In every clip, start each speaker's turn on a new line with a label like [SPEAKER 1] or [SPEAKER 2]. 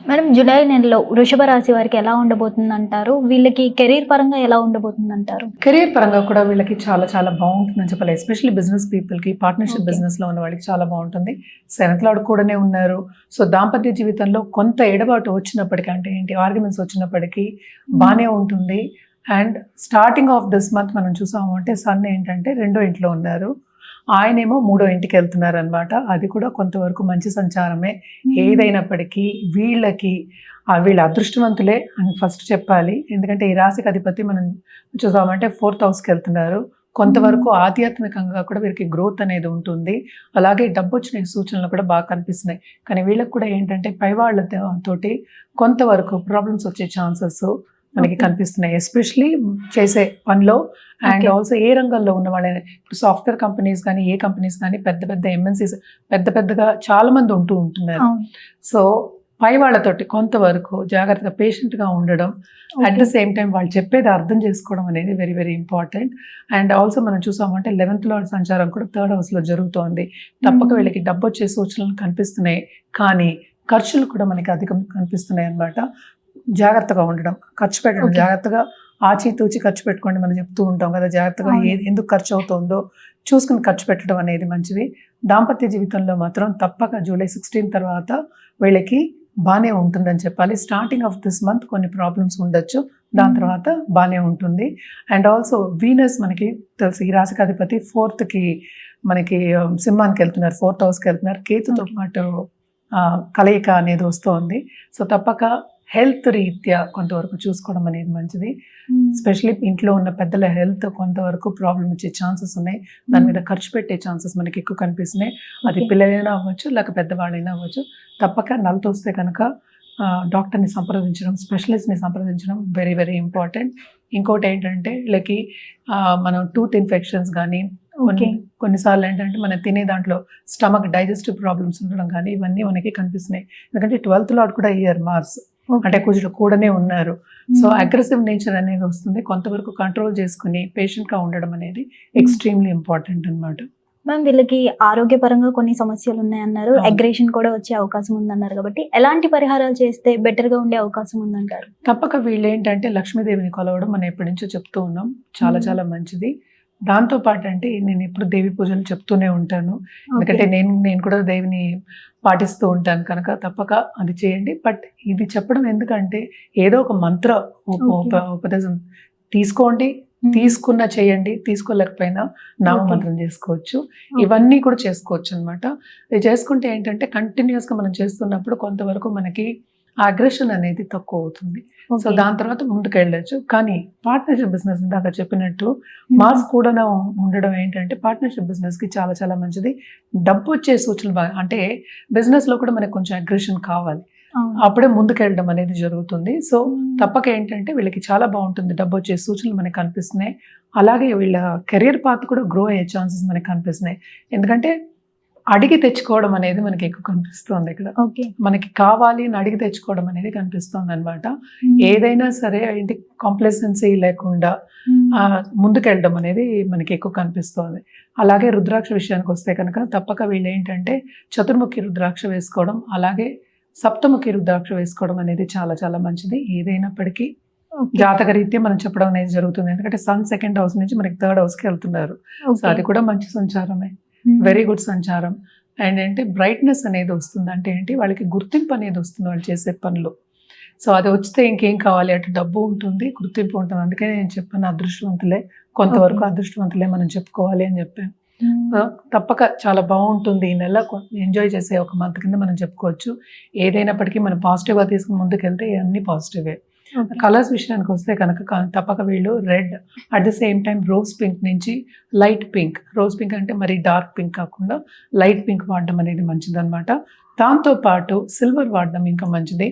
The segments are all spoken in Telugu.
[SPEAKER 1] మేడం జూలై నెలలో వృషభ రాశి వారికి ఎలా ఉండబోతుందంటారు? వీళ్ళకి కెరీర్ పరంగా ఎలా ఉండబోతుందంటారు?
[SPEAKER 2] కెరీర్ పరంగా కూడా వీళ్ళకి చాలా చాలా బాగుంటుందని చెప్పాలి. ఎస్పెషల్లీ బిజినెస్ పీపుల్కి, పార్ట్నర్షిప్
[SPEAKER 1] Okay.
[SPEAKER 2] బిజినెస్లో ఉన్న వాళ్ళకి చాలా బాగుంటుంది. సెవెంత్ లార్డ్ కూడానే ఉన్నారు. సో దాంపత్య జీవితంలో కొంత ఎడబాటు వచ్చినప్పటికీ, అంటే ఏంటి ఆర్గ్యుమెంట్స్ వచ్చినప్పటికీ బాగానే ఉంటుంది. And starting of this month మనం చూసాము అంటే సన్ ఏంటంటే 2వ ఇంట్లో ఉన్నారు, ఆయనేమో 3వ ఇంటికి వెళ్తున్నారు అనమాట. అది కూడా కొంతవరకు మంచి సంచారమే. ఏదైనప్పటికీ వీళ్ళకి వీళ్ళ అదృష్టవంతులే అని ఫస్ట్ చెప్పాలి. ఎందుకంటే ఈ రాశికి అధిపతి మనం చూసామంటే 4th హౌస్కి వెళ్తున్నారు. కొంతవరకు ఆధ్యాత్మికంగా కూడా వీరికి గ్రోత్ అనేది ఉంటుంది. అలాగే డబ్బు వచ్చిన సూచనలు కూడా బాగా కనిపిస్తున్నాయి. కానీ వీళ్ళకి కూడా ఏంటంటే పై వాళ్ళతోటి కొంతవరకు ప్రాబ్లమ్స్ వచ్చే ఛాన్సెస్ మనకి
[SPEAKER 1] Okay.
[SPEAKER 2] కనిపిస్తున్నాయి. ఎస్పెషలీ చేసే పనిలో అండ్
[SPEAKER 1] Okay.
[SPEAKER 2] ఆల్సో ఏ రంగంలో ఉన్న వాళ్ళైనా, ఇప్పుడు సాఫ్ట్వేర్ కంపెనీస్ కానీ ఏ కంపెనీస్ కానీ పెద్ద పెద్ద ఎంఎన్సీస్ పెద్దగా చాలా మంది ఉంటున్నారు.
[SPEAKER 1] అవును.
[SPEAKER 2] సో పై వాళ్ళతోటి కొంతవరకు జాగ్రత్తగా పేషెంట్గా ఉండడం, at the
[SPEAKER 1] Okay.
[SPEAKER 2] Same time వాళ్ళు చెప్పేది అర్థం చేసుకోవడం అనేది very very important. And also మనం చూసామంటే 11th లార్డ్ సంచారం కూడా 3rd హౌస్లో జరుగుతోంది. తప్పక వీళ్ళకి డబ్బు వచ్చే సూచనలు కనిపిస్తున్నాయి. కానీ ఖర్చులు కూడా మనకి అధికం కనిపిస్తున్నాయి అన్నమాట. జాగ్రత్తగా ఉండడం, ఖర్చు పెట్టడం,
[SPEAKER 1] Okay.
[SPEAKER 2] జాగ్రత్తగా ఆచితూచి ఖర్చు పెట్టుకోండి మనం చెప్తూ ఉంటాం కదా. జాగ్రత్తగా
[SPEAKER 1] అవును.
[SPEAKER 2] ఎందుకు ఖర్చు అవుతుందో చూసుకుని ఖర్చు పెట్టడం అనేది మంచిది. దాంపత్య జీవితంలో మాత్రం తప్పక జూలై 16 తర్వాత వీళ్ళకి బాగానే ఉంటుందని చెప్పాలి. స్టార్టింగ్ ఆఫ్ దిస్ మంత్ కొన్ని ప్రాబ్లమ్స్ ఉండొచ్చు, దాని తర్వాత బాగానే ఉంటుంది. అండ్ ఆల్సో వీనస్ మనకి తెలుసు ఈ రాశికి అధిపతి 4th మనకి సింహానికి వెళ్తున్నారు, 4th హౌస్కి వెళ్తున్నారు. కేతుతో
[SPEAKER 1] Okay.
[SPEAKER 2] పాటు కలయిక అనేది వస్తుంది. సో తప్పక హెల్త్ రీత్యా కొంతవరకు చూసుకోవడం అనేది మంచిది. ఎస్పెషలీ ఇంట్లో ఉన్న పెద్దల హెల్త్ కొంతవరకు ప్రాబ్లం వచ్చే ఛాన్సెస్ ఉన్నాయి. దాని మీద ఖర్చు పెట్టే ఛాన్సెస్ మనకి ఎక్కువ కనిపిస్తున్నాయి. అది
[SPEAKER 1] Okay.
[SPEAKER 2] పిల్లలైనా అవ్వచ్చు, లేక పెద్దవాళ్ళైనా అవ్వచ్చు. తప్పక నలత వస్తే కనుక డాక్టర్ని సంప్రదించడం, స్పెషలిస్ట్ని సంప్రదించడం వెరీ వెరీ ఇంపార్టెంట్. ఇంకోటి ఏంటంటే వీళ్ళకి మనం టూత్ ఇన్ఫెక్షన్స్ కానీ
[SPEAKER 1] Okay.
[SPEAKER 2] కొన్నిసార్లు ఏంటంటే మనం తినే దాంట్లో స్టమక్ డైజెస్టివ్ ప్రాబ్లమ్స్ ఉండడం కానీ ఇవన్నీ మనకి కనిపిస్తున్నాయి. ఎందుకంటే 12th లార్డ్ కూడా ఇయర్ మార్స్
[SPEAKER 1] Okay.
[SPEAKER 2] అంటే కుజుడు కూడానే ఉన్నారు. సో అగ్రెసివ్ నేచర్ అనేది వస్తుంది. కొంతవరకు కంట్రోల్ చేసుకుని పేషెంట్గా ఉండడం అనేది ఎక్స్ట్రీమ్లీ ఇంపార్టెంట్ అన్నమాట.
[SPEAKER 1] మ్యామ్ వీళ్ళకి ఆరోగ్యపరంగా కొన్ని సమస్యలు ఉన్నాయన్నారు,
[SPEAKER 2] అవును.
[SPEAKER 1] అగ్రెషన్ కూడా వచ్చే అవకాశం ఉందన్నారు కాబట్టి ఎలాంటి పరిహారాలు చేస్తే బెటర్ గా ఉండే అవకాశం ఉందంటారు?
[SPEAKER 2] తప్పక వీళ్ళు ఏంటంటే లక్ష్మీదేవిని కొలవడం మనం ఎప్పటి నుంచో చెప్తూ ఉన్నాం, చాలా
[SPEAKER 1] Hmm.
[SPEAKER 2] చాలా మంచిది. దాంతో పాటు అంటే నేను ఎప్పుడు దేవి పూజలు చెప్తూనే ఉంటాను. ఎందుకంటే నేను కూడా దేవిని పాటిస్తూ ఉంటాను కనుక తప్పక అది చేయండి. బట్ ఇది చెప్పడం ఎందుకంటే ఏదో ఒక మంత్ర
[SPEAKER 1] Okay.
[SPEAKER 2] ఉపదేశం తీసుకోండి, తీసుకున్న చేయండి, తీసుకోలేకపోయినా నామమంత్రం చేసుకోవచ్చు. ఇవన్నీ కూడా చేసుకోవచ్చు అనమాట. ఇది చేసుకుంటే ఏంటంటే కంటిన్యూస్గా మనం చేస్తున్నప్పుడు కొంతవరకు మనకి ఆ అగ్రెషన్ అనేది తక్కువ అవుతుంది. సో దాని తర్వాత ముందుకు వెళ్ళచ్చు. కానీ పార్ట్నర్షిప్ బిజినెస్ ఇందాక చెప్పినట్టు మార్క్స్ కూడా ఉండడం ఏంటంటే పార్ట్నర్షిప్ బిజినెస్కి చాలా చాలా మంచిది. డబ్బు వచ్చే సూచనలు బాగా, అంటే బిజినెస్లో కూడా మనకు కొంచెం అగ్రెషన్ కావాలి, అప్పుడే ముందుకు వెళ్ళడం అనేది జరుగుతుంది. సో తప్పక ఏంటంటే వీళ్ళకి చాలా బాగుంటుంది, డబ్బు వచ్చే సూచనలు మనకి కనిపిస్తున్నాయి. అలాగే వీళ్ళ కెరియర్ పాత్ కూడా గ్రో అయ్యే ఛాన్సెస్ మనకి కనిపిస్తున్నాయి. ఎందుకంటే అడిగి తెచ్చుకోవడం అనేది మనకి ఎక్కువ కనిపిస్తుంది ఇక్కడ.
[SPEAKER 1] ఓకే.
[SPEAKER 2] మనకి కావాలి అని అడిగి తెచ్చుకోవడం అనేది కనిపిస్తుంది అనమాట. ఏదైనా సరే ఏంటి కాంప్లెసెన్సీ లేకుండా ముందుకెళ్ళడం అనేది మనకి ఎక్కువ కనిపిస్తుంది. అలాగే రుద్రాక్ష విషయానికి వస్తే కనుక తప్పక వీళ్ళు ఏంటంటే చతుర్ముఖి రుద్రాక్ష వేసుకోవడం, అలాగే సప్తముఖి రుద్రాక్ష వేసుకోవడం అనేది చాలా చాలా మంచిది. ఏదైనప్పటికీ జాతక రీత్యా మనం చెప్పడం అనేది జరుగుతుంది. ఎందుకంటే సన్ 2nd హౌస్ నుంచి మనకి 3rd హౌస్కి వెళ్తున్నారు. సో అది కూడా మంచి సంచారమే, వెరీ గుడ్ సంచారం. అండ్ అంటే బ్రైట్నెస్ అనేది వస్తుంది, అంటే ఏంటి వాళ్ళకి గుర్తింపు అనేది వస్తుంది వాళ్ళు చేసే పనులు. సో అది వస్తే ఇంకేం కావాలి, అటు డబ్బు ఉంటుంది, గుర్తింపు ఉంటుంది. అందుకనే నేను చెప్పాను అదృష్టవంతులే, కొంతవరకు అదృష్టవంతులే మనం చెప్పుకోవాలి అని చెప్పాను. సో తప్పక చాలా బాగుంటుంది. ఈ నెల ఎంజాయ్ చేసే ఒక మంత్ కింద మనం చెప్పుకోవచ్చు. ఏదైనప్పటికీ మనం పాజిటివ్గా తీసుకుని ముందుకెళ్తే అన్ని పాజిటివే. కలర్స్ విషయానికి వస్తే కనుక తప్పక వీళ్ళు red, at the same time rose pink నుంచి లైట్ పింక్, రోజ్ పింక్ అంటే మరి డార్క్ పింక్ కాకుండా లైట్ పింక్ వాడడం అనేది మంచిది అనమాట. దాంతోపాటు సిల్వర్ వాడడం ఇంకా మంచిది.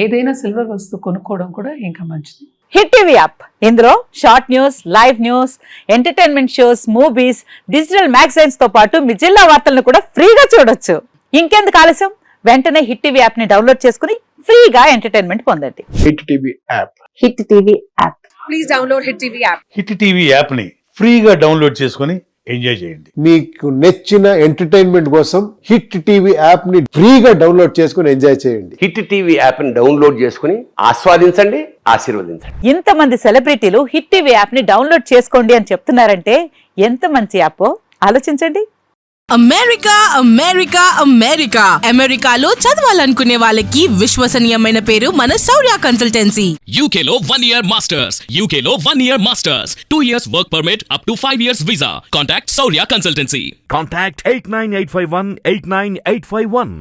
[SPEAKER 2] ఏదైనా సిల్వర్ వస్తువు కొనుక్కోవడం కూడా ఇంకా మంచిది.
[SPEAKER 3] హిట్ టీవీ యాప్, ఇందులో short news, live news, entertainment shows, movies, digital magazines తో పాటు మీ జిల్లా వార్తలను కూడా ఫ్రీగా చూడొచ్చు. ఇంకెందుకు ఆలస్యం, వెంటనే హిట్ టీవీ యాప్ ని డౌన్లోడ్ చేసుకుని ఫ్రీగా ఎంటర్టైన్మెంట్ పొందండి.
[SPEAKER 4] Hit TV app.
[SPEAKER 3] Hit TV app.
[SPEAKER 5] Please download Hit TV app.
[SPEAKER 6] Hit TV యాప్ని ఫ్రీగా డౌన్లోడ్ చేసుకొని
[SPEAKER 4] ఎంజాయ్ చేయండి.
[SPEAKER 5] మీకు నచ్చిన ఎంటర్టైన్మెంట్ కోసం హిట్ టీవీ యాప్ ని ఫ్రీగా డౌన్లోడ్ చేసుకుని ఎంజాయ్ చేయండి.
[SPEAKER 6] హిట్ టీవీ యాప్ ని డౌన్లోడ్ చేసుకుని ఆస్వాదించండి, ఆశీర్వదించండి.
[SPEAKER 3] ఇంతమంది సెలబ్రిటీలు హిట్ టీవీ యాప్ ని డౌన్లోడ్ చేసుకోండి అని చెప్తున్నారంటే ఎంత మంచి యాప్ ఆలోచించండి.
[SPEAKER 7] అమెరికా అమెరికా అమెరికా అమెరికాలో చదవాలనుకునే వాళ్ళకి విశ్వసనీయమైన పేరు మన శౌర్య కన్సల్టెన్సీ.
[SPEAKER 8] UK లో 1 year masters. UK లో 1 year masters. 2 years work permit up to 5 years visa. Contact Saurya Consultancy.
[SPEAKER 4] Contact 89851 89851.